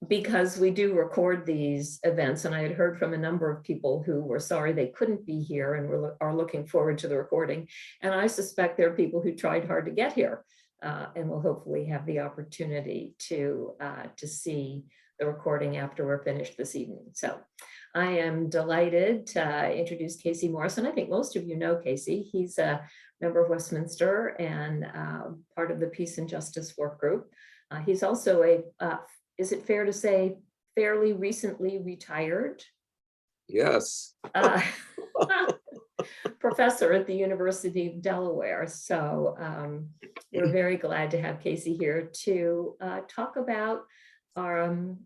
because we do record these events, and I had heard from a number of people who were sorry they couldn't be here and are looking forward to the recording. And I suspect there are people who tried hard to get here and will hopefully have the opportunity to see the recording after we're finished this evening. So I am delighted to introduce KC Morrison. I think most of you know KC. He's a member of Westminster and part of the Peace and Justice Work Group. He's also is it fair to say, fairly recently retired? Yes. Professor at the University of Delaware. So we're very glad to have KC here to talk about the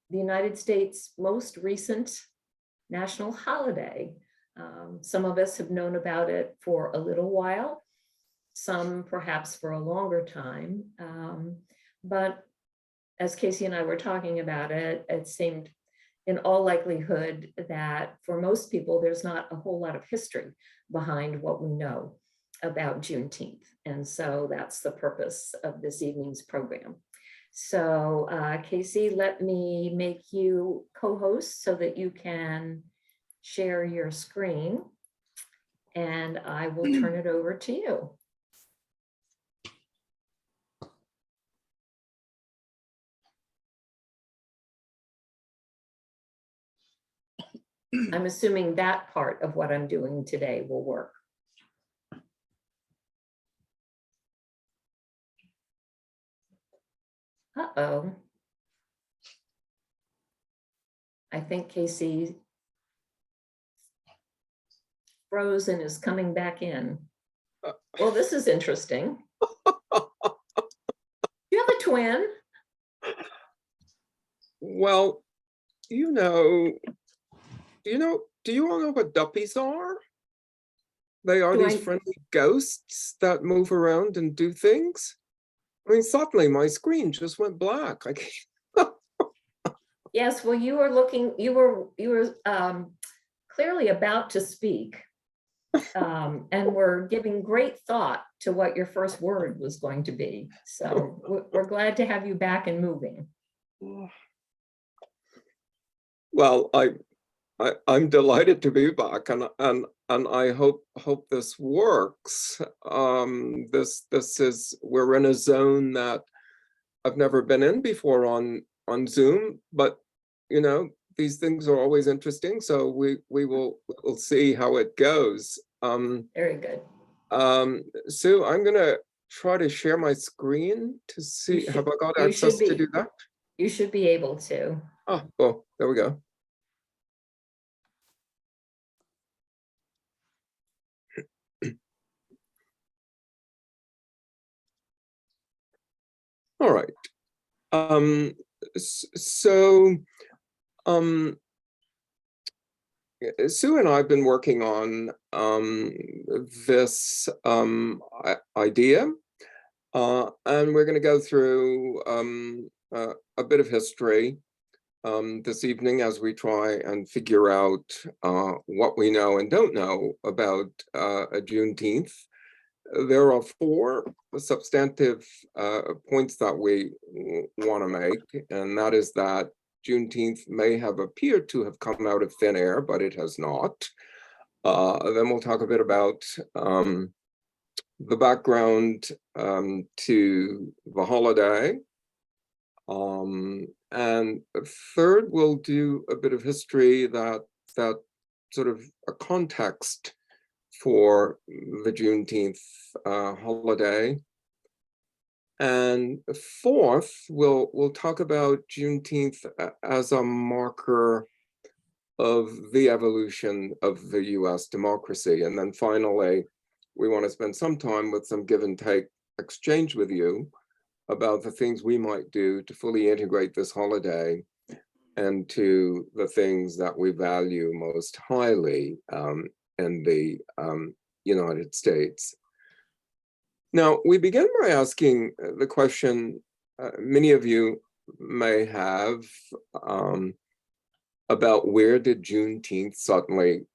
United States' most recent national holiday. Some of us have known about it for a little while, some perhaps for a longer time. But as Casey and I were talking about it, it seemed in all likelihood that for most people, there's not a whole lot of history behind what we know about Juneteenth. And so that's the purpose of this evening's program. So Casey, let me make you co-host so that you can share your screen, and I will turn it over to you. I'm assuming that part of what I'm doing today will work. Uh-oh. I think Casey froze and is coming back in. Well, this is interesting. Do you have a twin? Well, do you all know what duppies are? They are these friendly ghosts that move around and do things. I mean, suddenly my screen just went black. I can't. Yes, well, you were clearly about to speak, and were giving great thought to what your first word was going to be. So we're glad to have you back and moving. Well, I'm delighted to be back, and I hope this works. We're in a zone that I've never been in before on Zoom, but these things are always interesting. So we'll see how it goes. Very good. Sue, I'm gonna try to share my screen to see. Have I got access to do that? You should be able to. Oh, well, there we go. All right. Sue and I have been working on this idea, and we're going to go through a bit of history this evening as we try and figure out what we know and don't know about Juneteenth. There are four substantive points that we want to make, and that is that Juneteenth may have appeared to have come out of thin air, but it has not. Then we'll talk a bit about the background to the holiday. And third, we'll do a bit of history that sort of a context for the Juneteenth holiday. And fourth, we'll talk about Juneteenth as a marker of the evolution of the US democracy. And then finally, we want to spend some time with some give and take exchange with you about the things we might do to fully integrate this holiday into the things that we value most highly in the United States. Now, we begin by asking the question many of you may have about where did Juneteenth suddenly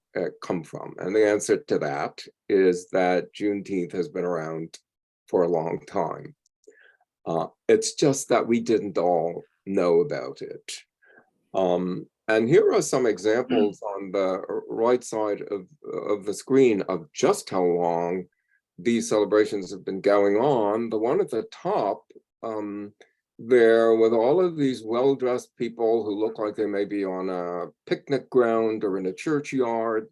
come from? And the answer to that is that Juneteenth has been around for a long time. It's just that we didn't all know about it. And here are some examples on the right side of the screen of just how long these celebrations have been going on. The one at the top, there with all of these well-dressed people who look like they may be on a picnic ground or in a churchyard,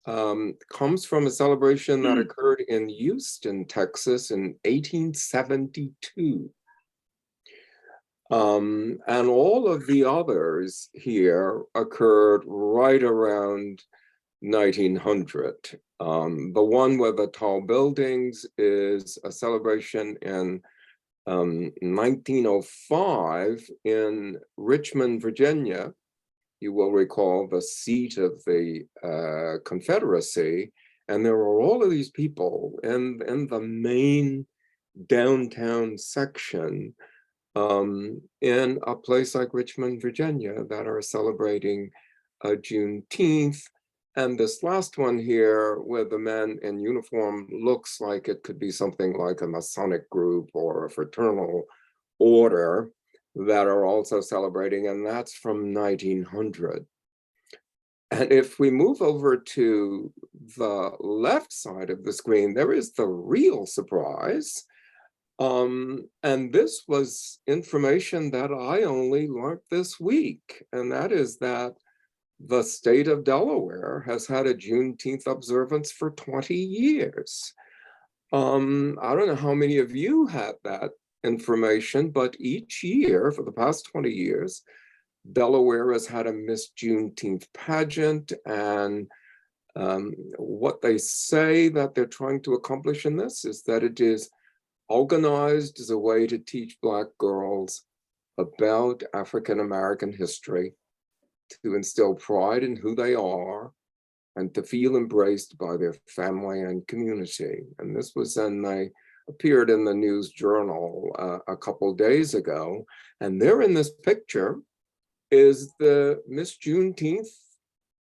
comes from a celebration that occurred in Houston, Texas in 1872. And all of the others here occurred right around 1900. The one with the tall buildings is a celebration in 1905 in Richmond, Virginia. You will recall the seat of the Confederacy, and there were all of these people in the main downtown section in a place like Richmond, Virginia, that are celebrating Juneteenth. And this last one here with the men in uniform looks like it could be something like a Masonic group or a fraternal order that are also celebrating, and that's from 1900. And if we move over to the left side of the screen, there is the real surprise. And this was information that I only learned this week, and that is that the state of Delaware has had a Juneteenth observance for 20 years. I don't know how many of you had that information, but each year for the past 20 years, Delaware has had a Miss Juneteenth pageant, and what they say that they're trying to accomplish in this is that it is organized as a way to teach Black girls about African-American history, to instill pride in who they are, and to feel embraced by their family and community. And this was then they appeared in the News Journal a couple days ago. And there in this picture is the Miss Juneteenth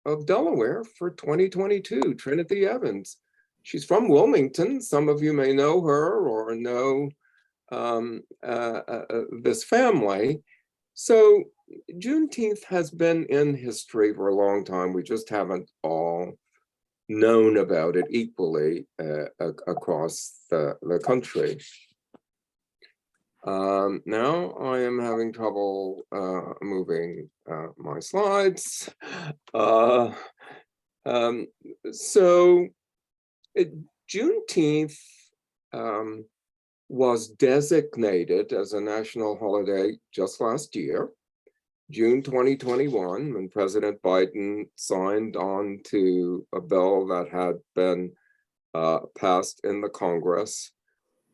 of Delaware for 2022, Trinity Evans. She's from Wilmington. Some of you may know her or know this family. So Juneteenth has been in history for a long time. We just haven't all known about it equally across the country. Now I am having trouble moving my slides. So Juneteenth was designated as a national holiday just last year, June 2021, when President Biden signed on to a bill that had been passed in the Congress.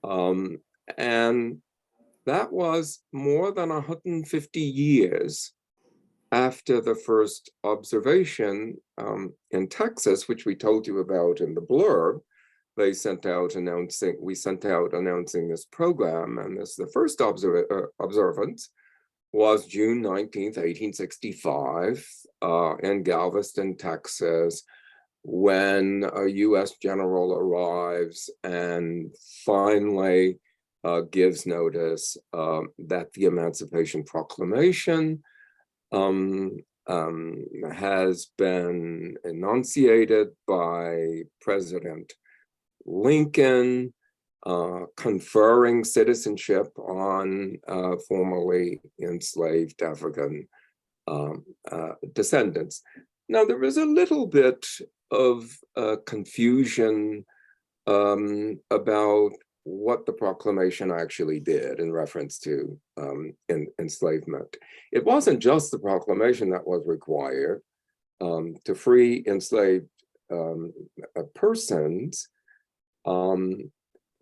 And that was more than 150 years after the first observation in Texas, which we told you about in the blurb. They sent out announcing, we sent out announcing this program, and this the first observance was June 19th, 1865, in Galveston, Texas, when a US general arrives and finally gives notice that the Emancipation Proclamation has been enunciated by President Lincoln, conferring citizenship on formerly enslaved African descendants. Now, there is a little bit of confusion about what the proclamation actually did in reference to enslavement. It wasn't just the proclamation that was required to free enslaved persons.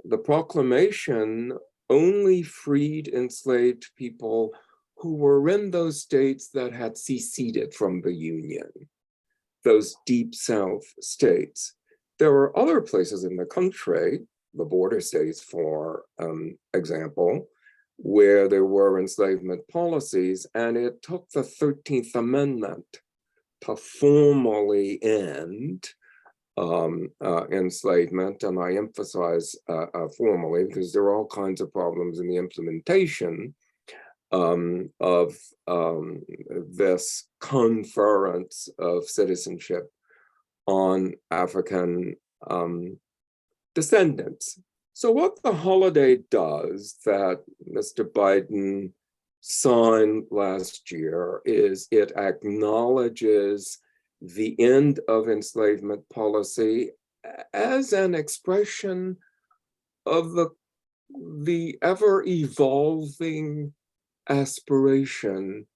The proclamation only freed enslaved people who were in those states that had seceded from the Union, those deep South states. There were other places in the country, the border states, for example, where there were enslavement policies, and it took the 13th Amendment to formally end enslavement, and I emphasize formally because there are all kinds of problems in the implementation of this conference of citizenship on African descendants. So what the holiday does that Mr. Biden signed last year is it acknowledges the end of enslavement policy as an expression of the ever-evolving aspiration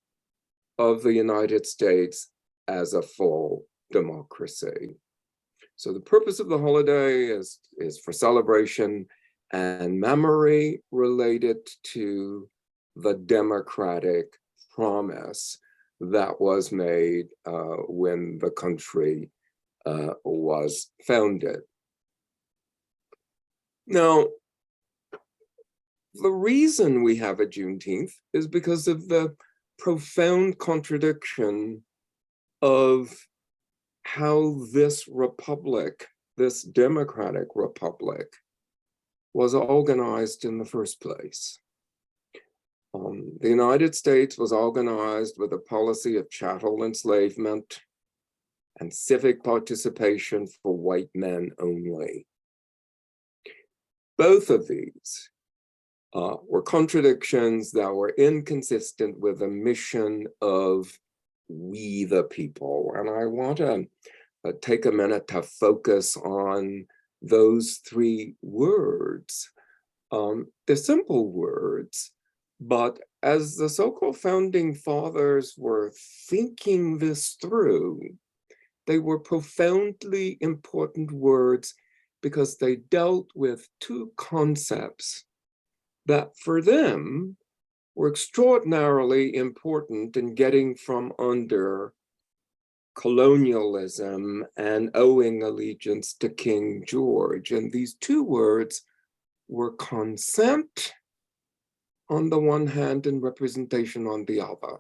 of the United States as a full democracy. So the purpose of the holiday is for celebration and memory related to the democratic promise that was made when the country was founded. Now, the reason we have a Juneteenth is because of the profound contradiction of how this republic, this democratic republic, was organized in the first place. The United States was organized with a policy of chattel enslavement and civic participation for white men only. Both of these were contradictions that were inconsistent with the mission of we the people. And I want to take a minute to focus on those three words. They're simple words, but as the so-called founding fathers were thinking this through, they were profoundly important words because they dealt with two concepts that for them were extraordinarily important in getting from under colonialism and owing allegiance to King George. And these two words were consent on the one hand and representation on the other.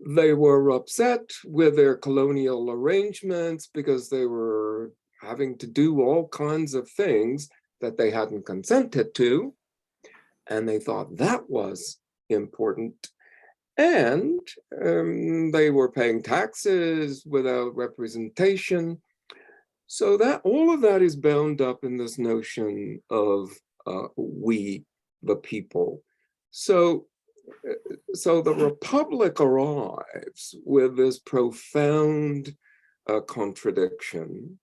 They were upset with their colonial arrangements because they were having to do all kinds of things that they hadn't consented to, and they thought that was important. And they were paying taxes without representation. So that all of that is bound up in this notion of we, the people. So the Republic arrives with this profound contradiction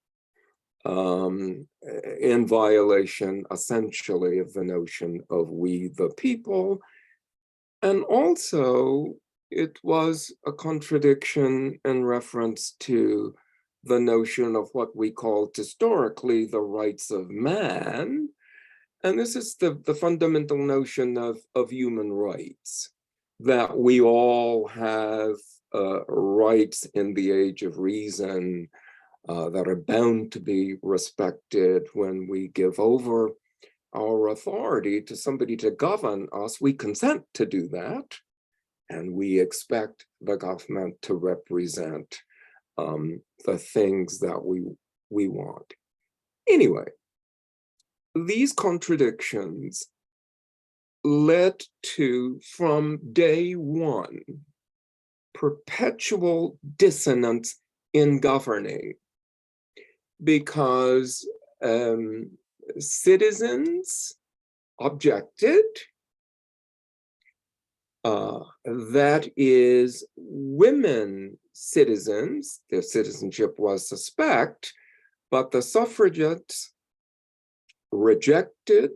in violation, essentially, of the notion of we the people. And also, it was a contradiction in reference to the notion of what we called historically the rights of man. And this is the fundamental notion of human rights, that we all have rights in the age of reason that are bound to be respected when we give over our authority to somebody to govern us. We consent to do that, and we expect the government to represent the things that we want. Anyway, these contradictions led to, from day one, perpetual dissonance in governing, because citizens objected, that is, women citizens, their citizenship was suspect, but the suffragettes rejected,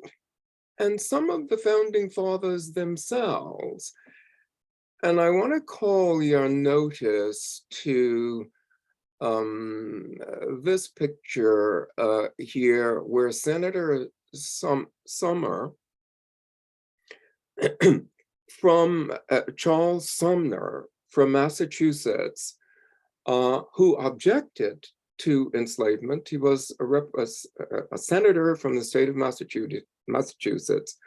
and some of the founding fathers themselves. And I want to call your notice to this picture here, where Senator Sumner from Charles Sumner from Massachusetts, who objected to enslavement. He was a senator from the state of Massachusetts,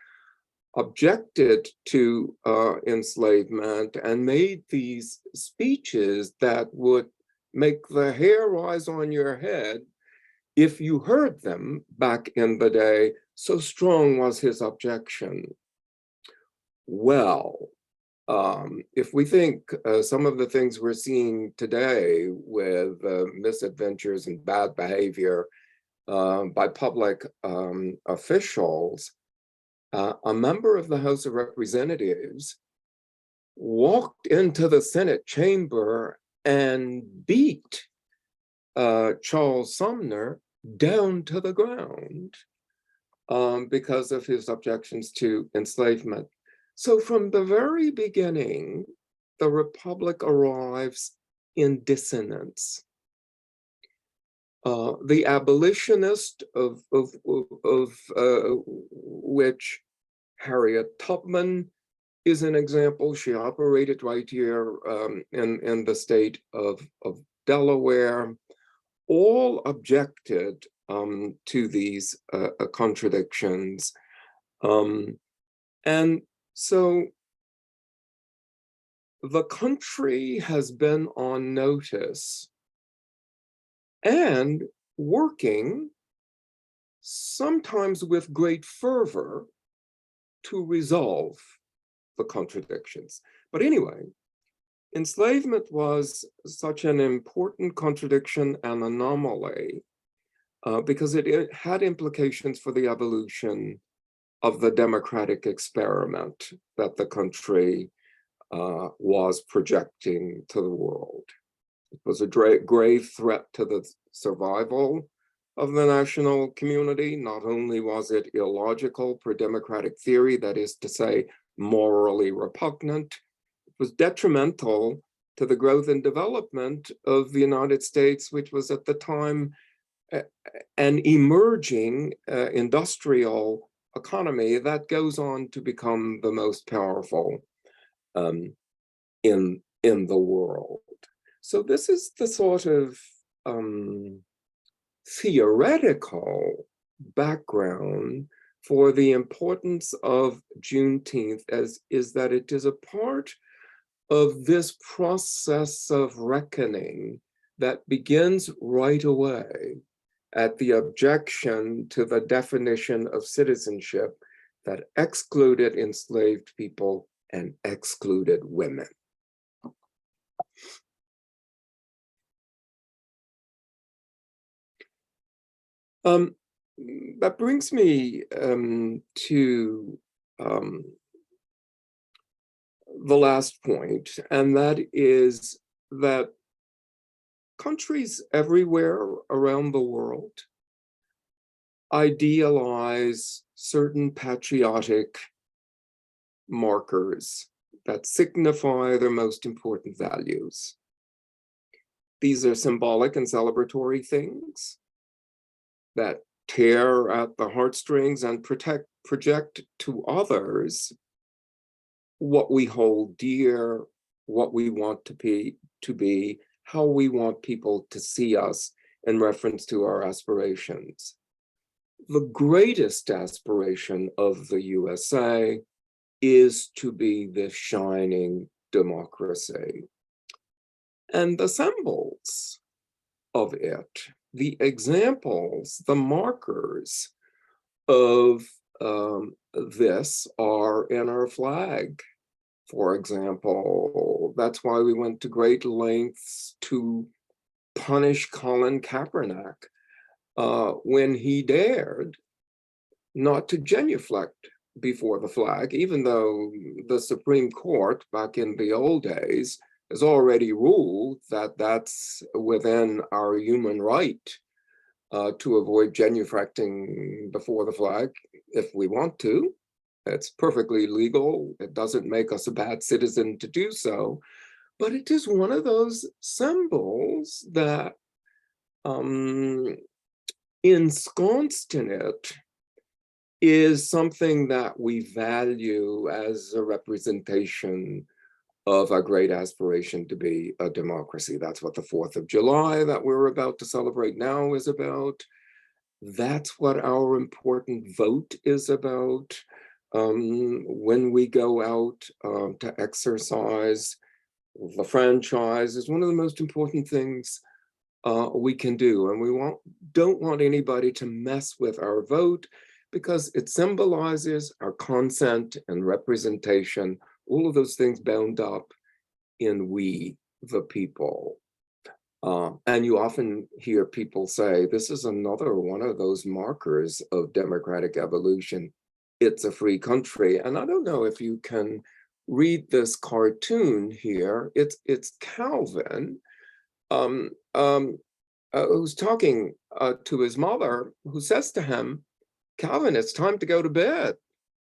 objected to enslavement and made these speeches that would make the hair rise on your head if you heard them back in the day, so strong was his objection. Well, if we think some of the things we're seeing today with misadventures and bad behavior by public officials, a member of the House of Representatives walked into the Senate chamber and beat Charles Sumner down to the ground because of his objections to enslavement. So from the very beginning, the Republic arrives in dissonance. The abolitionist of which Harriet Tubman is an example. She operated right here in the state of Delaware. All objected to these contradictions. And so the country has been on notice and working, sometimes with great fervor, to resolve the contradictions. But anyway, enslavement was such an important contradiction and anomaly because it had implications for the evolution of the democratic experiment that the country was projecting to the world. It was a grave threat to the survival of the national community. Not only was it illogical per democratic theory, that is to say, morally repugnant, it was detrimental to the growth and development of the United States, which was at the time an emerging industrial economy that goes on to become the most powerful in the world. So this is the sort of theoretical background for the importance of Juneteenth, is that it is a part of this process of reckoning that begins right away at the objection to the definition of citizenship that excluded enslaved people and excluded women. That brings me to the last point, and that is that countries everywhere around the world idealize certain patriotic markers that signify their most important values. These are symbolic and celebratory things that tear at the heartstrings and project to others what we hold dear, what we want to be, how we want people to see us in reference to our aspirations. The greatest aspiration of the USA is to be this shining democracy. And the symbols of it, the examples, the markers of this are in our flag. For example, that's why we went to great lengths to punish Colin Kaepernick when he dared not to genuflect before the flag, even though the Supreme Court back in the old days has already ruled that that's within our human right to avoid genuflecting before the flag if we want to. It's perfectly legal. It doesn't make us a bad citizen to do so, but it is one of those symbols that ensconced in it is something that we value as a representation of a great aspiration to be a democracy. That's what the 4th of July that we're about to celebrate now is about. That's what our important vote is about. When we go out to exercise the franchise is one of the most important things we can do. And we don't want anybody to mess with our vote because it symbolizes our consent and representation, all of those things bound up in we, the people. And you often hear people say, this is another one of those markers of democratic evolution. It's a free country. And I don't know if you can read this cartoon here. It's Calvin, who's talking to his mother, who says to him, Calvin, it's time to go to bed.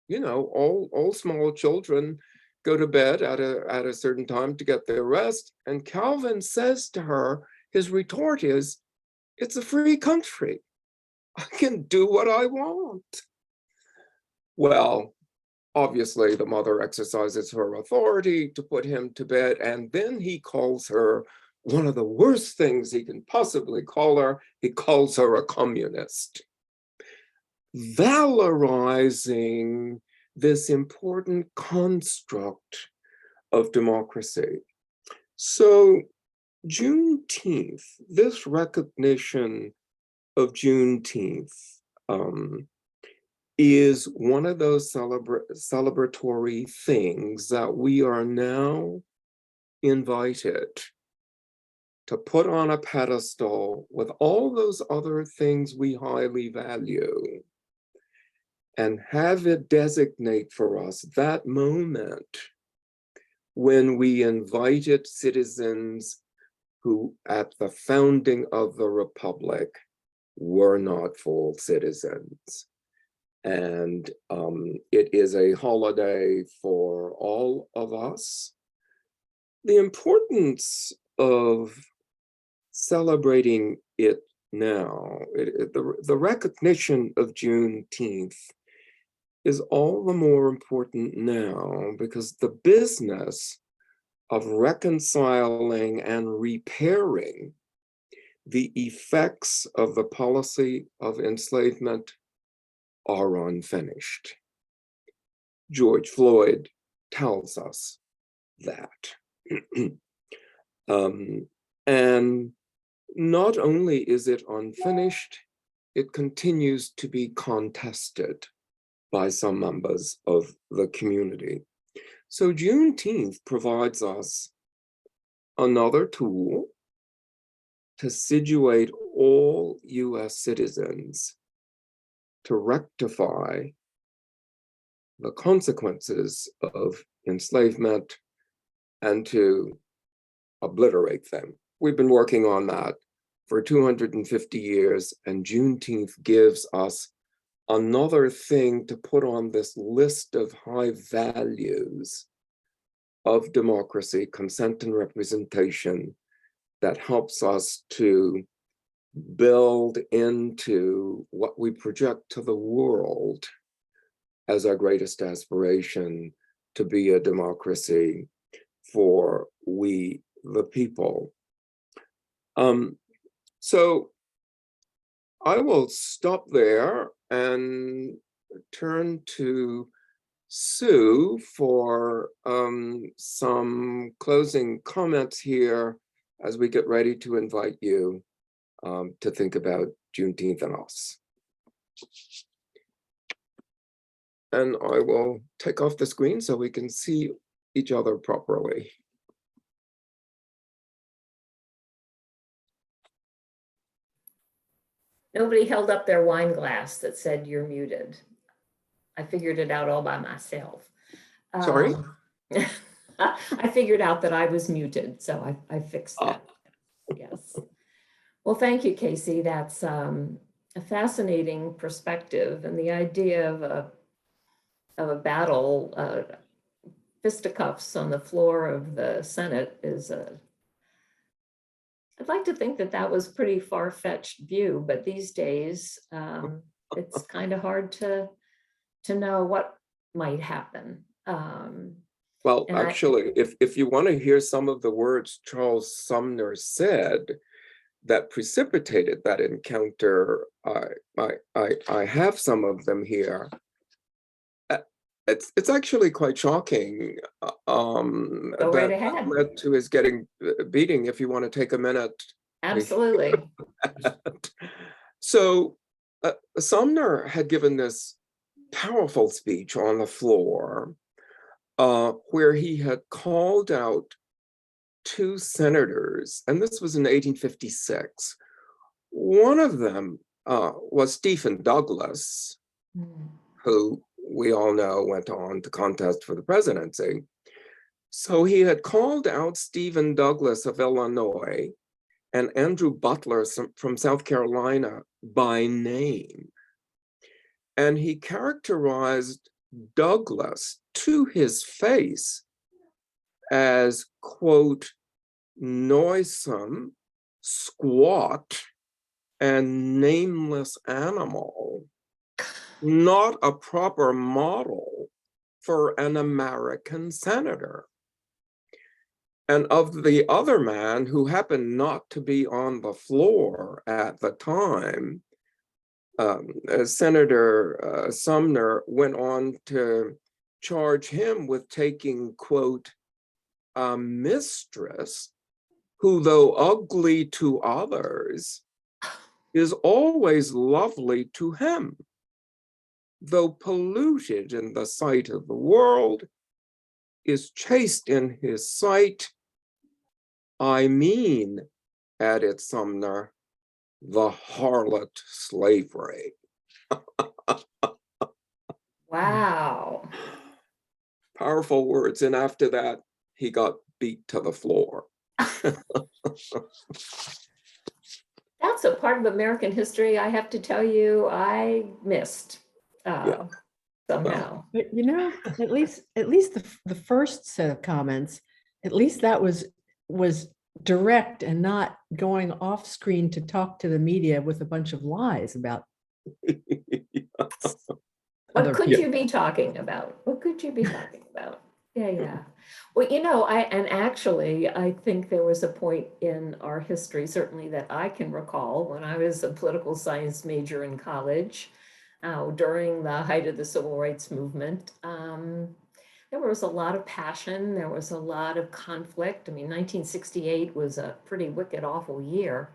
You know, all small children go to bed at a certain time to get their rest. And Calvin says to her, his retort is, it's a free country. I can do what I want. Well, obviously the mother exercises her authority to put him to bed, and then he calls her one of the worst things he can possibly call her. He calls her a communist, valorizing this important construct of democracy. So Juneteenth, this recognition of Juneteenth is one of those celebratory things that we are now invited to put on a pedestal with all those other things we highly value, and have it designate for us that moment when we invited citizens who at the founding of the Republic were not full citizens. And it is a holiday for all of us. The importance of celebrating it now, the recognition of Juneteenth is all the more important now because the business of reconciling and repairing the effects of the policy of enslavement are unfinished. George Floyd tells us that. And not only is it unfinished, it continues to be contested by some members of the community. So Juneteenth provides us another tool to situate all US citizens to rectify the consequences of enslavement and to obliterate them. We've been working on that for 250 years, and Juneteenth gives us another thing to put on this list of high values of democracy, consent and representation, that helps us to build into what we project to the world as our greatest aspiration, to be a democracy for we, the people. So I will stop there and turn to Sue for some closing comments here as we get ready to invite you to think about Juneteenth and us. And I will take off the screen so we can see each other properly. Nobody held up their wine glass that said you're muted. I figured it out all by myself. Sorry? I figured out that I was muted, so I fixed that. Yes. Well, thank you, Casey. That's a fascinating perspective, and the idea of a battle, fisticuffs on the floor of the Senate is I'd like to think that that was pretty far-fetched view, but these days it's kind of hard to know what might happen. Well, actually, if you want to hear some of the words Charles Sumner said that precipitated that encounter, I have some of them here. It's actually quite shocking. Go right ahead. Led to his getting beating. If you want to take a minute Absolutely. So Sumner had given this powerful speech on the floor where he had called out two senators, and this was in 1856. One of them was Stephen Douglas, who we all know went on to contest for the presidency. So he had called out Stephen Douglas of Illinois and Andrew Butler from South Carolina by name. And he characterized Douglas to his face as, quote, noisome, squat, and nameless animal, not a proper model for an American senator. And of the other man, who happened not to be on the floor at the time, Senator Sumner went on to charge him with taking, quote, a mistress who, though ugly to others, is always lovely to him, though polluted in the sight of the world, is chaste in his sight. I mean, added Sumner, the harlot slavery. Wow. Powerful words. And after that, he got beat to the floor. That's a part of American history, I have to tell you, I missed Yeah. somehow. But at least the first set of comments, at least that was direct and not going off screen to talk to the media with a bunch of lies about What could you be talking about? What could you be talking about? Yeah. Well, actually, I think there was a point in our history, certainly that I can recall, when I was a political science major in college, during the height of the civil rights movement. There was a lot of passion. There was a lot of conflict. I mean, 1968 was a pretty wicked, awful year.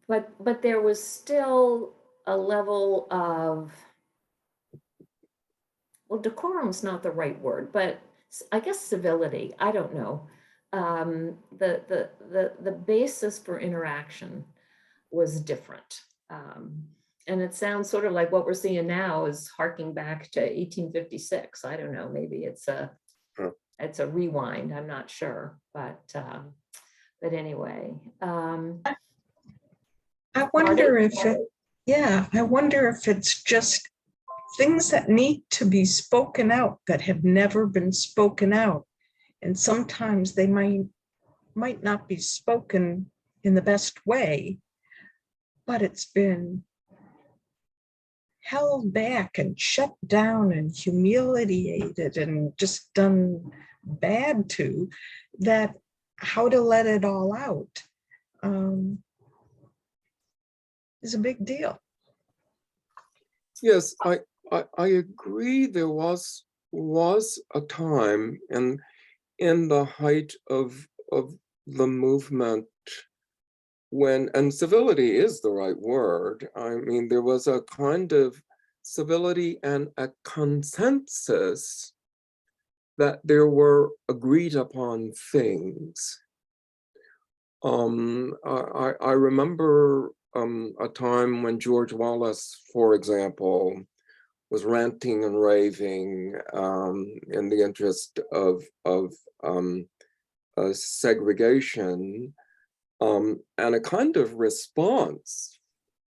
But there was still a level of, well, decorum's not the right word, but I guess civility. I don't know. The basis for interaction was different. And it sounds sort of like what we're seeing now is harking back to 1856. I don't know, maybe it's a rewind, I'm not sure, but anyway. I wonder if I wonder if it's just things that need to be spoken out that have never been spoken out. And sometimes they might not be spoken in the best way, but it's been held back and shut down and humiliated and just done bad to, that how to let it all out is a big deal. Yes, I agree. There was a time in the height of the movement when, and civility is the right word. I mean, there was a kind of civility and a consensus that there were agreed upon things. I remember a time when George Wallace, for example, was ranting and raving in the interest of segregation, and a kind of response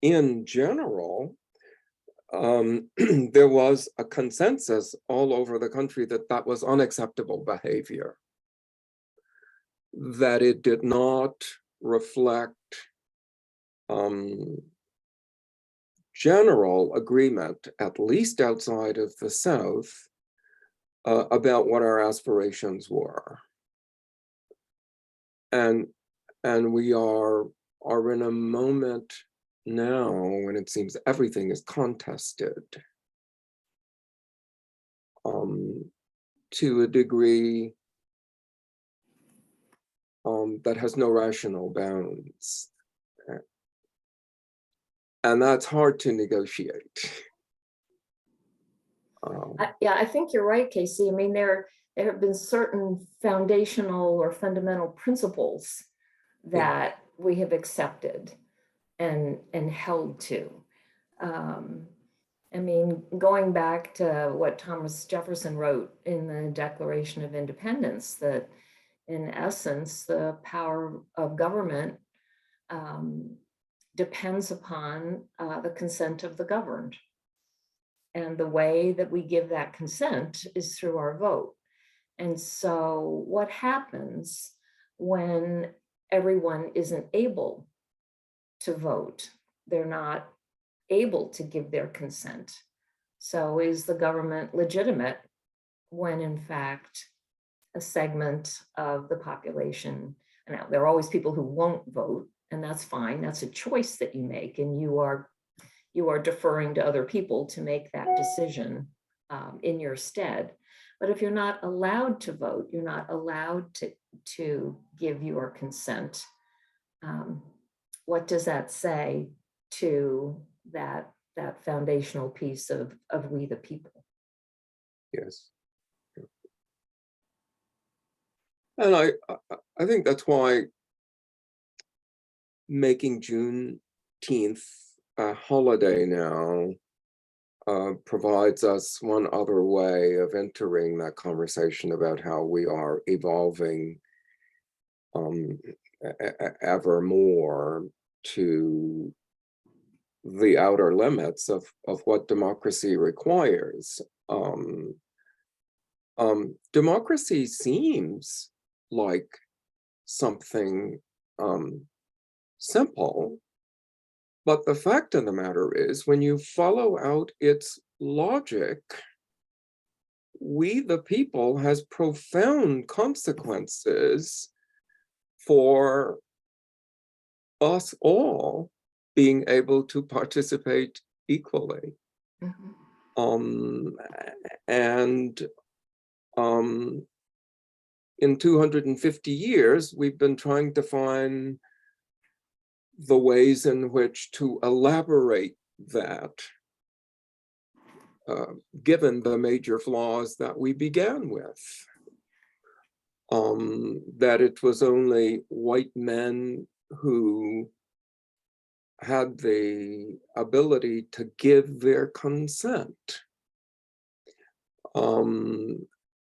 in general. There was a consensus all over the country that that was unacceptable behavior, that it did not reflect general agreement, at least outside of the South, about what our aspirations were. And we are in a moment now when it seems everything is contested to a degree that has no rational bounds. And that's hard to negotiate. Yeah, I think you're right, Casey. I mean, there have been certain foundational or fundamental principles that we have accepted and held to. I mean, going back to what Thomas Jefferson wrote in the Declaration of Independence, that in essence, the power of government depends upon the consent of the governed. And the way that we give that consent is through our vote. And so what happens when everyone isn't able to vote? They're not able to give their consent. So is the government legitimate when in fact a segment of the population, and there are always people who won't vote, and that's fine. That's a choice that you make, and you are deferring to other people to make that decision in your stead. But if you're not allowed to vote, you're not allowed to give your consent. What does that say to that foundational piece of we the people? Yes. And I think that's why making Juneteenth a holiday now provides us one other way of entering that conversation about how we are evolving ever more to the outer limits of what democracy requires. Democracy seems like something simple, but the fact of the matter is, when you follow out its logic, we the people has profound consequences for us all being able to participate equally. In 250 years, we've been trying to find the ways in which to elaborate that, given the major flaws that we began with. That it was only white men who had the ability to give their consent.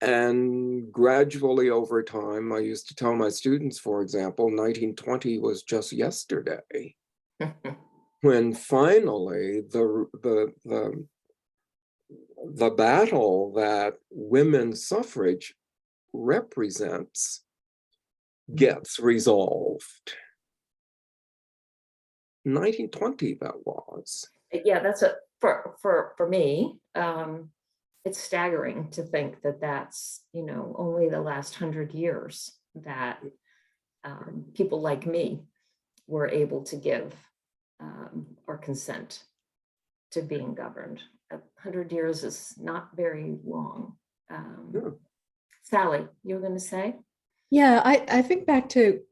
And gradually over time, I used to tell my students, for example, 1920 was just yesterday, when finally the battle that women's suffrage represents gets resolved. 1920 that was. Yeah, that's for me. It's staggering to think that that's, only the last 100 years that people like me were able to give or consent to being governed. 100 years is not very long. Sally, you were going to say? Yeah, I think back to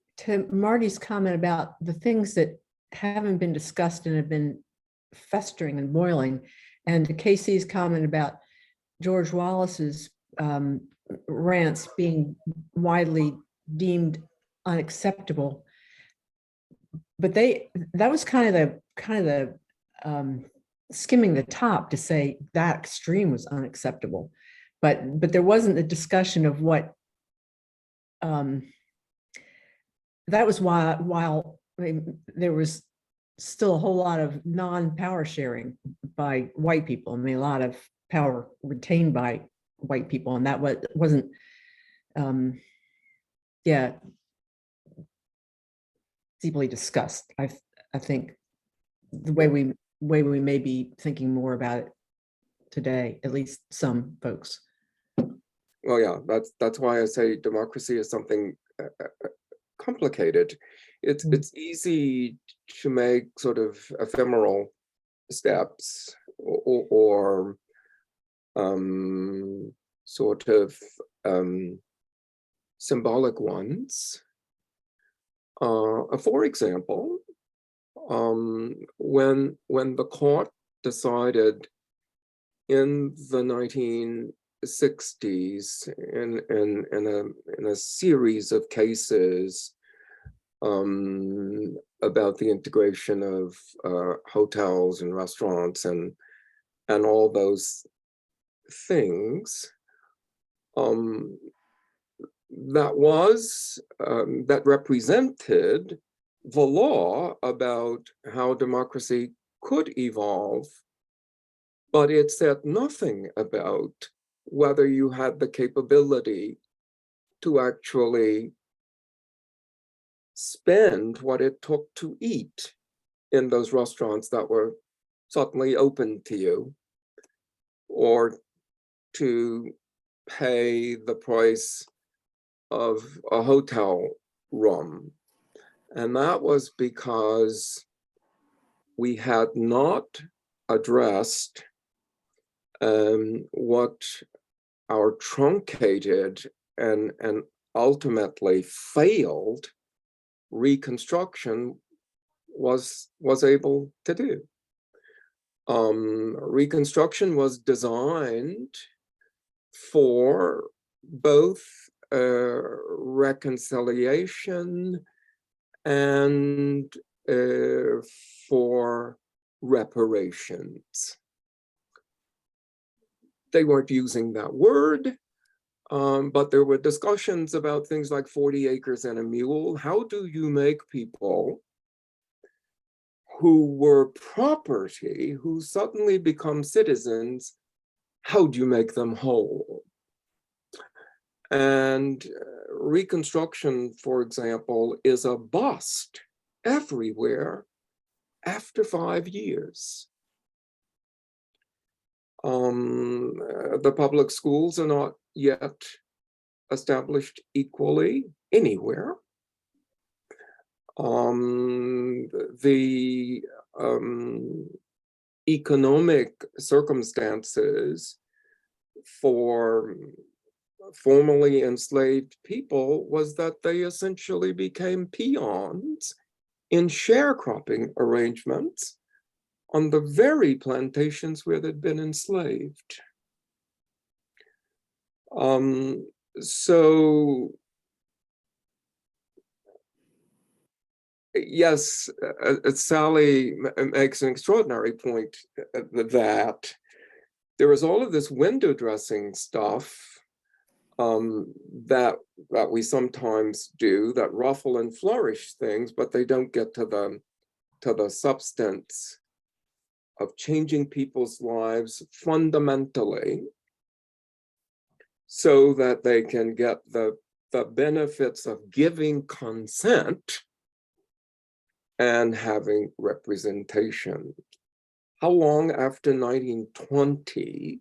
Marty's comment about the things that haven't been discussed and have been festering and boiling, and to Casey's comment about George Wallace's rants being widely deemed unacceptable. But that was kind of the skimming the top to say that extreme was unacceptable. But there wasn't a discussion of what that was while I mean, there was still a whole lot of non-power sharing by white people. I mean, a lot of power retained by white people, and that wasn't deeply discussed. I think the way we may be thinking more about it today, at least some folks. Well, yeah, that's why I say democracy is something complicated. It's easy to make sort of ephemeral steps or sort of symbolic ones, For example, when the court decided in the 1960s in a series of cases about the integration of hotels and restaurants and all those things, that represented the law about how democracy could evolve, but it said nothing about whether you had the capability to actually spend what it took to eat in those restaurants that were suddenly open to you, or to pay the price of a hotel room. And that was because we had not addressed what our truncated and ultimately failed Reconstruction was able to do. Reconstruction was designed for both reconciliation and for reparations. They weren't using that word, but there were discussions about things like 40 acres and a mule. How do you make people who were property, who suddenly become citizens, how do you make them whole? And Reconstruction, for example, is a bust everywhere after 5 years. The public schools are not yet established equally anywhere. The economic circumstances for formerly enslaved people was that they essentially became peons in sharecropping arrangements on the very plantations where they'd been enslaved. So yes, Sally makes an extraordinary point that there is all of this window dressing stuff that we sometimes do that ruffle and flourish things, but they don't get to the substance of changing people's lives fundamentally so that they can get the benefits of giving consent and having representation. How long after 1920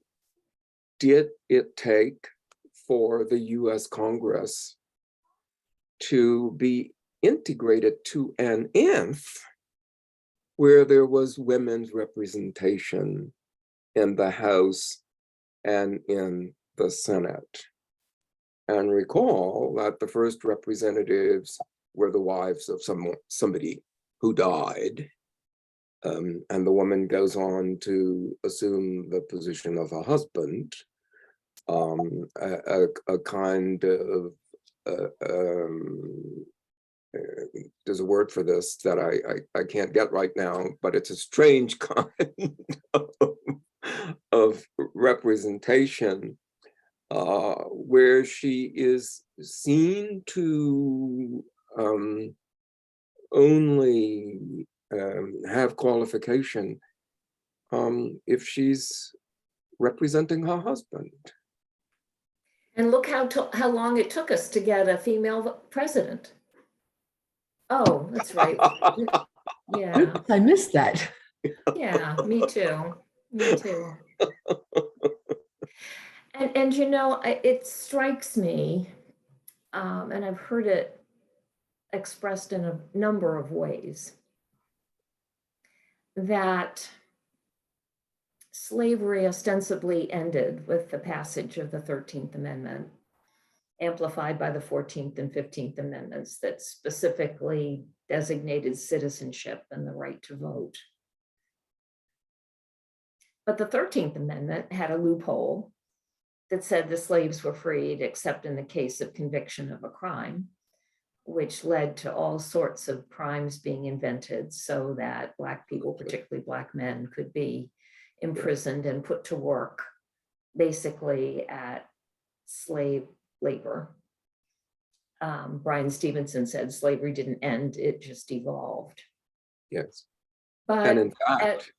did it take for the US Congress to be integrated to an nth where there was women's representation in the House and in the Senate? And recall that the first representatives were the wives of somebody who died. And the woman goes on to assume the position of a husband, a kind of, there's a word for this that I can't get right now, but it's a strange kind of representation where she is seen to only have qualification if she's representing her husband. And look how long it took us to get a female president. Oh, that's right. Yeah, Oops, I missed that. yeah, me too. Me too. And you know, it strikes me, and I've heard it expressed in a number of ways, that slavery ostensibly ended with the passage of the 13th Amendment. amplified by the 14th and 15th Amendments that specifically designated citizenship and the right to vote. But the 13th Amendment had a loophole that said the slaves were freed except in the case of conviction of a crime, which led to all sorts of crimes being invented so that Black people, particularly Black men, could be imprisoned and put to work basically at slave labor. Brian Stevenson said slavery didn't end, it just evolved. Yes. But And in fact,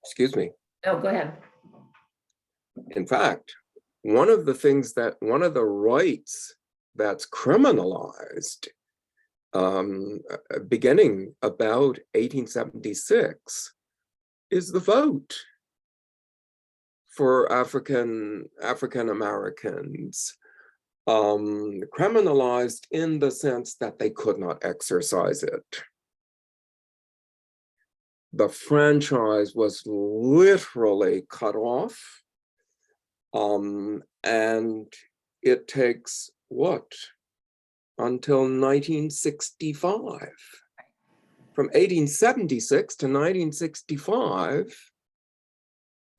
excuse me, oh, go ahead. in fact, one of the rights that's criminalized beginning about 1876 is the vote for African Americans, criminalized in the sense that they could not exercise it. The franchise was literally cut off, and it takes what? Until 1965. From 1876 to 1965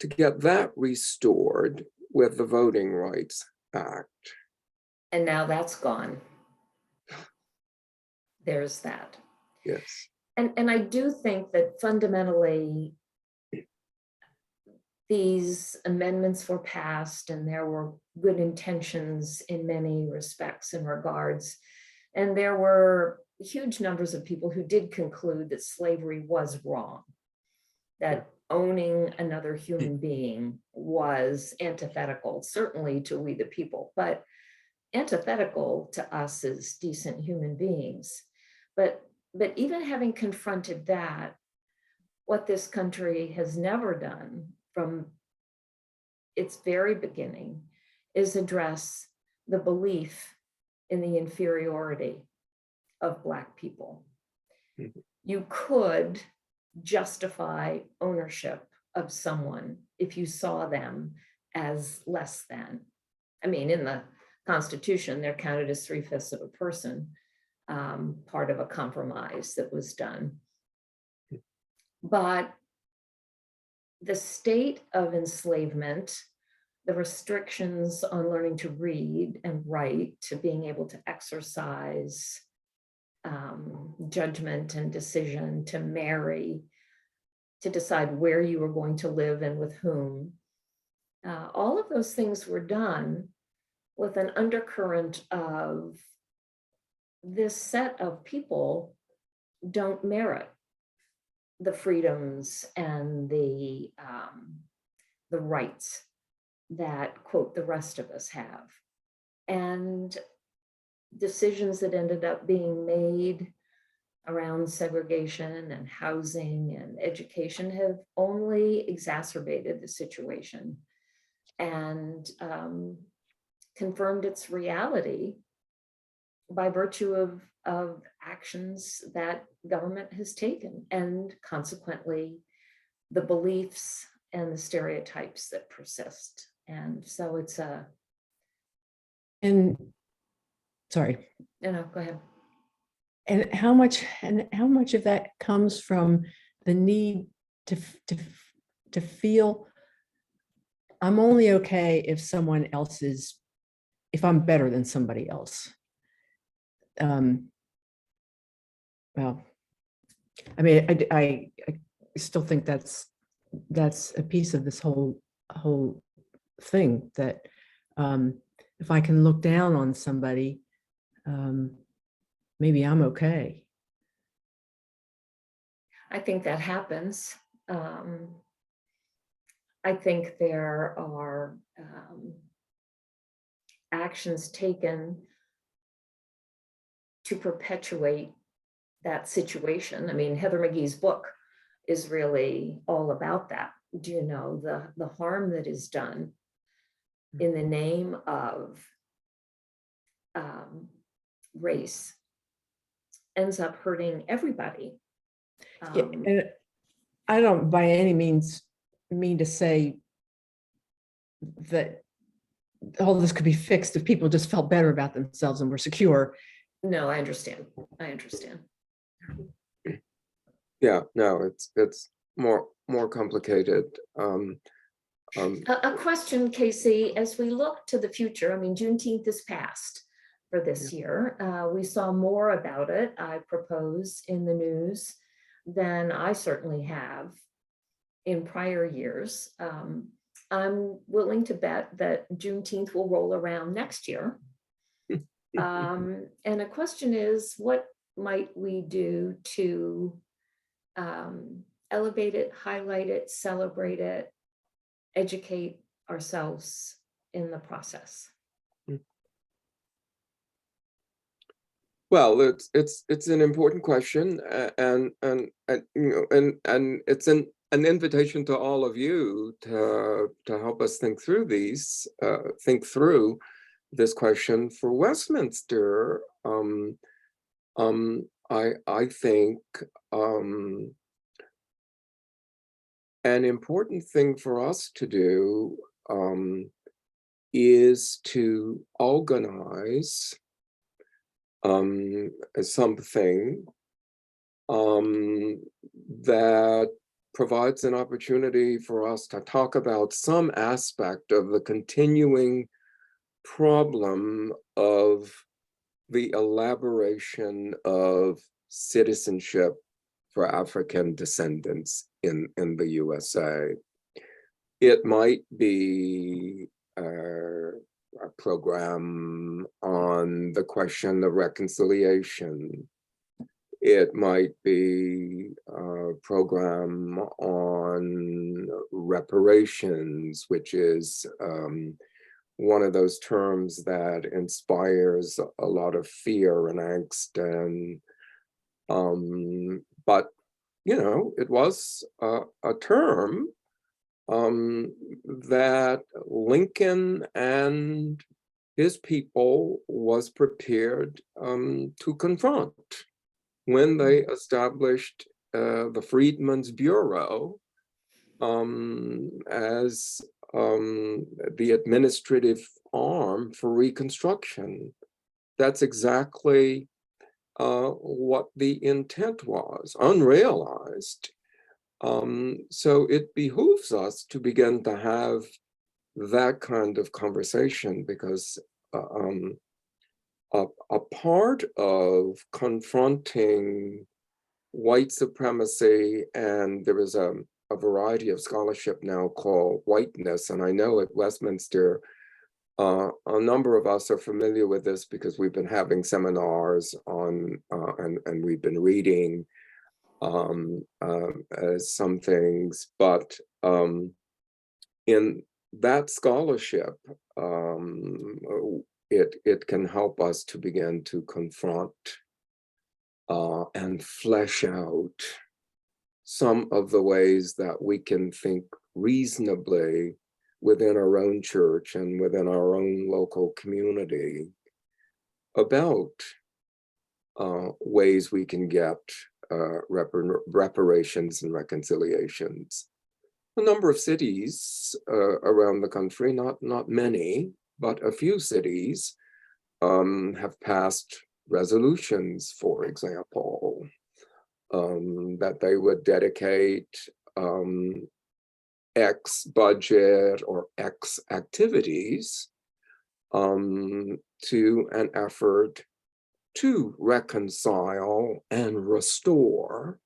to get that restored with the Voting Rights Act. And now that's gone. There's that. Yes. And I do think that fundamentally these amendments were passed and there were good intentions in many respects and regards. And there were huge numbers of people who did conclude that slavery was wrong, that owning another human being was antithetical, certainly to we the people, but antithetical to us as decent human beings. But even having confronted that, what this country has never done from its very beginning is address the belief in the inferiority of Black people. Mm-hmm. You could justify ownership of someone if you saw them as less than. I mean, in the Constitution, they're counted as 3/5 of a person, part of a compromise that was done. But the state of enslavement, the restrictions on learning to read and write, to being able to exercise judgment and decision, to marry, to decide where you were going to live and with whom, all of those things were done with an undercurrent of this set of people don't merit the freedoms and the rights that, quote, the rest of us have. And decisions that ended up being made around segregation and housing and education have only exacerbated the situation and confirmed its reality by virtue of actions that government has taken, and consequently the beliefs and the stereotypes that persist. And so it's sorry. No, go ahead. And how much of that comes from the need to feel I'm only okay if someone else is, if I'm better than somebody else. Well, I mean, I still think that's a piece of this whole thing, that if I can look down on somebody, maybe I'm okay. I think that happens. I think there are actions taken to perpetuate that situation. I mean, Heather McGhee's book is really all about that. Do you know the harm that is done in the name of race ends up hurting everybody. And I don't by any means mean to say that all this could be fixed if people just felt better about themselves and were secure. No, I understand. I understand. Yeah, no, it's more complicated. A question, Casey, as we look to the future, I mean, Juneteenth is past for this year. We saw more about it, I propose, in the news than I certainly have in prior years. I'm willing to bet that Juneteenth will roll around next year. And a question is, what might we do to elevate it, highlight it, celebrate it, educate ourselves in the process? Well, it's an important question, and you know, and it's an invitation to all of you to help us think through this question for Westminster. I think an important thing for us to do is to organize something that provides an opportunity for us to talk about some aspect of the continuing problem of the elaboration of citizenship for African descendants in the USA. It might be a program on the question of reconciliation. It might be a program on reparations, which is one of those terms that inspires a lot of fear and angst. And but you know, it was a term that Lincoln and his people was prepared to confront when they established the Freedmen's Bureau as the administrative arm for Reconstruction. That's exactly what the intent was, unrealized. So it behooves us to begin to have that kind of conversation, because a part of confronting white supremacy, and there is a variety of scholarship now called whiteness, and I know at Westminster, a number of us are familiar with this because we've been having seminars on, and we've been reading some things, but in that scholarship, it can help us to begin to confront and flesh out some of the ways that we can think reasonably within our own church and within our own local community about ways we can get reparations and reconciliations. A number of cities around the country, not many, but a few cities have passed resolutions, for example, that they would dedicate X budget or X activities to an effort to reconcile and restore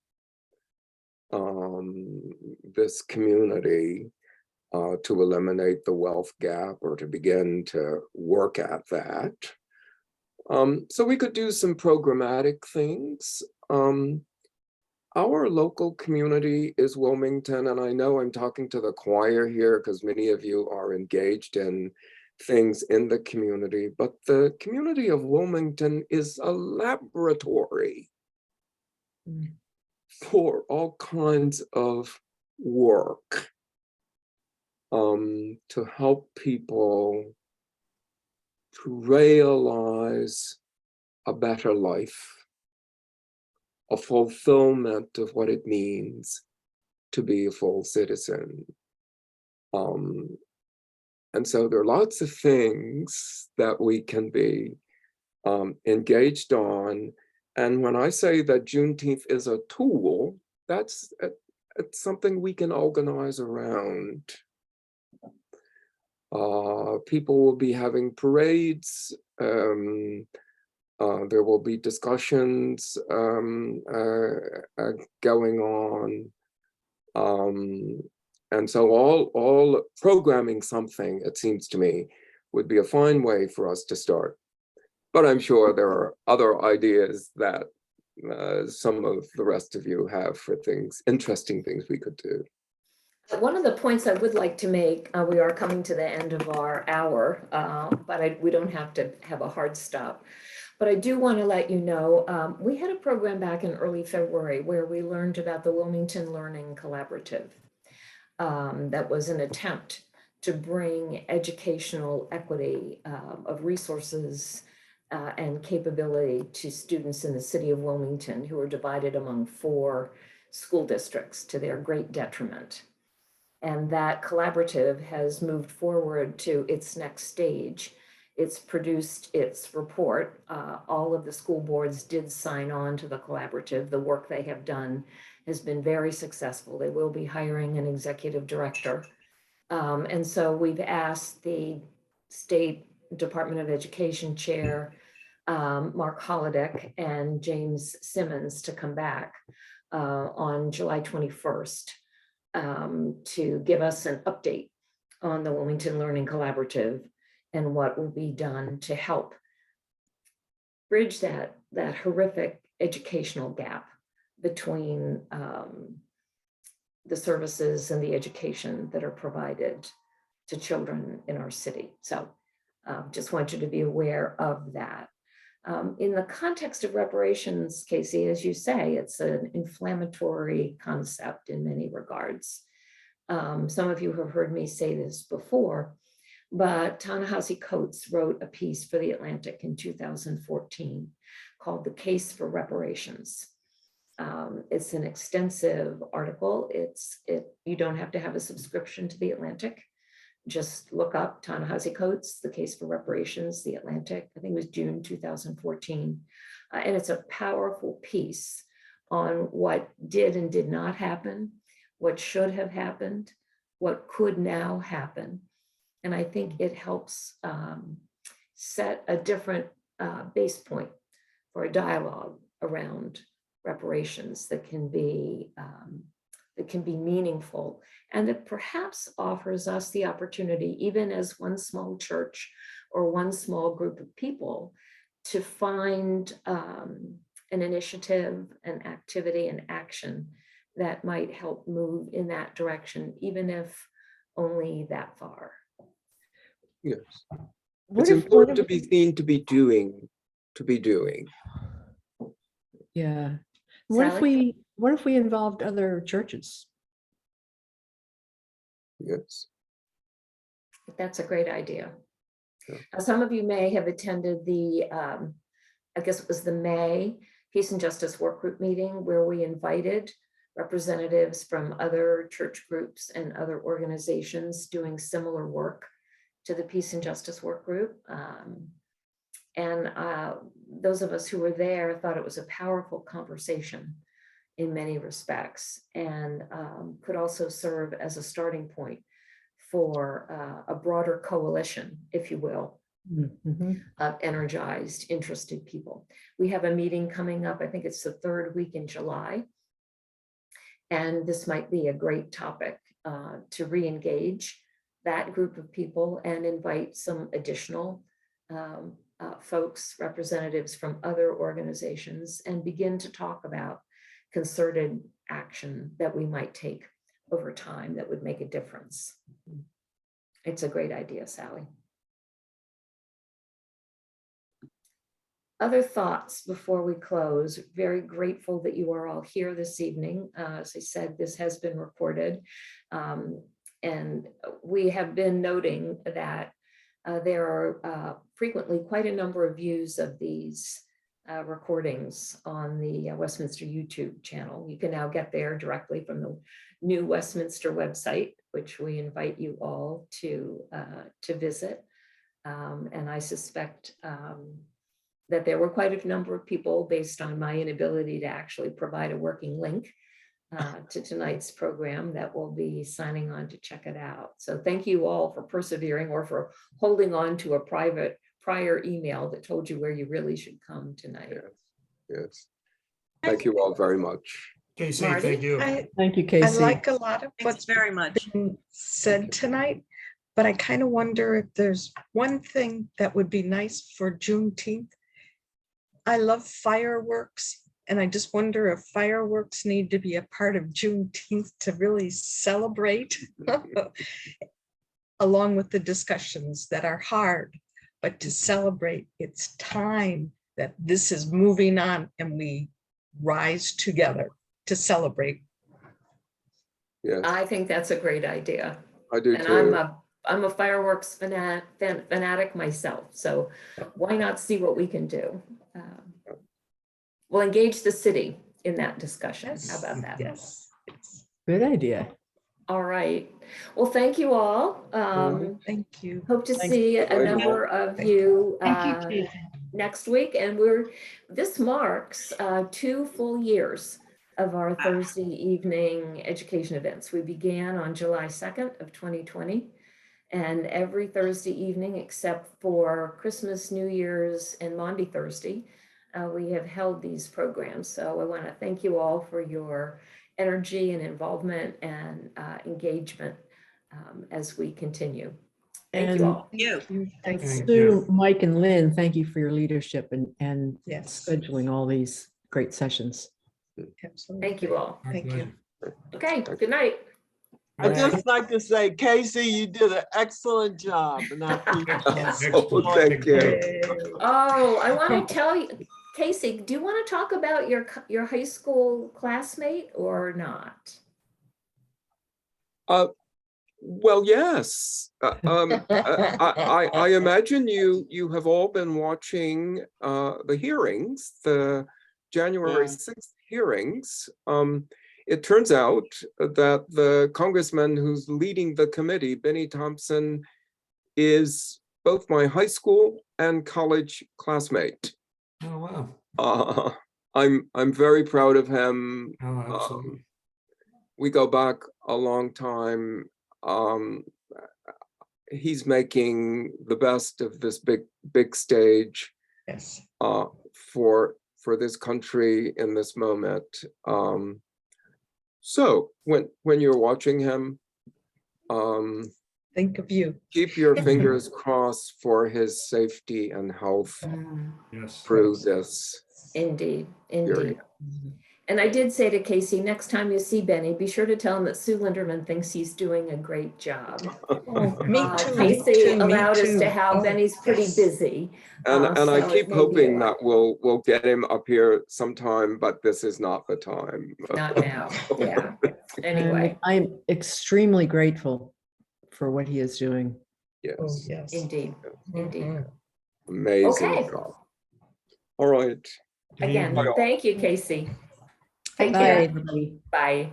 this community, to eliminate the wealth gap or to begin to work at that. So we could do some programmatic things. Our local community is Wilmington, and I know I'm talking to the choir here because many of you are engaged in things in the community, but the community of Wilmington is a laboratory for all kinds of work to help people to realize a better life, a fulfillment of what it means to be a full citizen. And so there are lots of things that we can be engaged on. And when I say that Juneteenth is a tool, that's it's something we can organize around. People will be having parades. There will be discussions going on. And so all programming something, it seems to me, would be a fine way for us to start. But I'm sure there are other ideas that some of the rest of you have for things, interesting things we could do. One of the points I would like to make, we are coming to the end of our hour, but we don't have to have a hard stop. But I do want to let you know, we had a program back in early February where we learned about the Wilmington Learning Collaborative. That was an attempt to bring educational equity of resources and capability to students in the city of Wilmington who are divided among 4 school districts to their great detriment. And that collaborative has moved forward to its next stage. It's produced its report. All of the school boards did sign on to the collaborative. The work they have done has been very successful. They will be hiring an executive director. And so we've asked the State Department of Education Chair, Mark Holodick and James Simmons to come back on July 21st. To give us an update on the Wilmington Learning Collaborative and what will be done to help bridge that horrific educational gap between the services and the education that are provided to children in our city. So just want you to be aware of that. In the context of reparations, Casey, as you say, it's an inflammatory concept in many regards. Some of you have heard me say this before, but Ta-Nehisi Coates wrote a piece for The Atlantic in 2014 called The Case for Reparations. It's an extensive article. You don't have to have a subscription to The Atlantic. Just look up Ta-Nehisi Coates, The Case for Reparations, The Atlantic. I think it was June 2014. And it's a powerful piece on what did and did not happen, what should have happened, what could now happen. And I think it helps set a different base point for a dialogue around reparations that can be meaningful, and that perhaps offers us the opportunity, even as one small church or one small group of people, to find an initiative, an activity, an action that might help move in that direction, even if only that far. Yes. What It's if- important to be seen to be doing. Yeah. Sally? What if we involved other churches? Yes. That's a great idea. Yeah. Some of you may have attended the, I guess it was the May Peace and Justice Work Group meeting where we invited representatives from other church groups and other organizations doing similar work to the Peace and Justice Work Group. And those of us who were there thought it was a powerful conversation in many respects, and could also serve as a starting point for a broader coalition, if you will, of energized, interested people. We have a meeting coming up, I think it's the 3rd week in July, and this might be a great topic to re-engage that group of people and invite some additional folks, representatives from other organizations, and begin to talk about concerted action that we might take over time that would make a difference. It's a great idea, Sally. Other thoughts before we close? Very grateful that you are all here this evening. As I said, this has been recorded. And we have been noting that there are frequently quite a number of views of these recordings on the Westminster YouTube channel. You can now get there directly from the new Westminster website. which we invite you all to visit. And I suspect that there were quite a number of people, based on my inability to actually provide a working link to tonight's program, that will be signing on to check it out. So thank you all for persevering, or for holding on to a prior email that told you where you really should come tonight. Yes, yes. Thank you all very much. Casey, Marty? thank you. Thank you, I Casey. like a lot of Thanks what's very much. been said tonight, but I kind of wonder if there's one thing that would be nice for Juneteenth. I love fireworks, and I just wonder if fireworks need to be a part of Juneteenth to really celebrate, along with the discussions that are hard, but to celebrate. It's time that this is moving on, and we rise together to celebrate. Yes, I think that's a great idea. I do And too. I'm a fireworks fanatic myself, so why not see what we can do? We'll engage the city in that discussion. How about that? Yes. Good idea. All right. Well, thank you all. Thank you. Hope to Thanks. see a Thank you. number of Thank you Thank you, next week. And this marks 2 full years of our Thursday evening education events. We began on July 2nd of 2020. And every Thursday evening, except for Christmas, New Year's, and Maundy Thursday, we have held these programs. So I want to thank you all for your energy and involvement and engagement as we continue. Thank you And all. You. Thank you. Thank Sue, you. Mike, and Lynn, thank you for your leadership and Yes. scheduling all these great sessions. Absolutely. Thank you all. Our Thank you. pleasure. Okay, good night. All I'd right. just like to say, Casey, you did an excellent job, and I appreciate Yes. it. Oh, thank you. Oh, I want to tell you, Casey, do you want to talk about your high school classmate or not? Well, yes. I imagine you have all been watching the hearings, the January Yeah. 6th hearings. It turns out that the congressman who's leading the committee, Benny Thompson, is both my high school and college classmate. Oh, wow. I'm very proud of him. Oh, absolutely. We go back a long time. He's making the best of this big stage Yes. for this country in this moment. So when you're watching him, Think of you. keep your fingers crossed for his safety and health Yes. through this Indeed, period. indeed. And I did say to Casey, next time you see Benny, be sure to tell him that Sue Linderman thinks he's doing a great job. Oh, me too. Casey me allowed us too. to how Oh, Benny's pretty yes. busy. And I So keep it may be hoping a that we'll get him up here sometime, but this is not the time. Not now, yeah. And Anyway, I'm extremely grateful for what he is doing. Oh, Yes, yes. indeed, indeed. Mhm. amazing Okay. job. All right. Good Again, evening. thank you, Casey. Take Bye, care. everybody. Bye.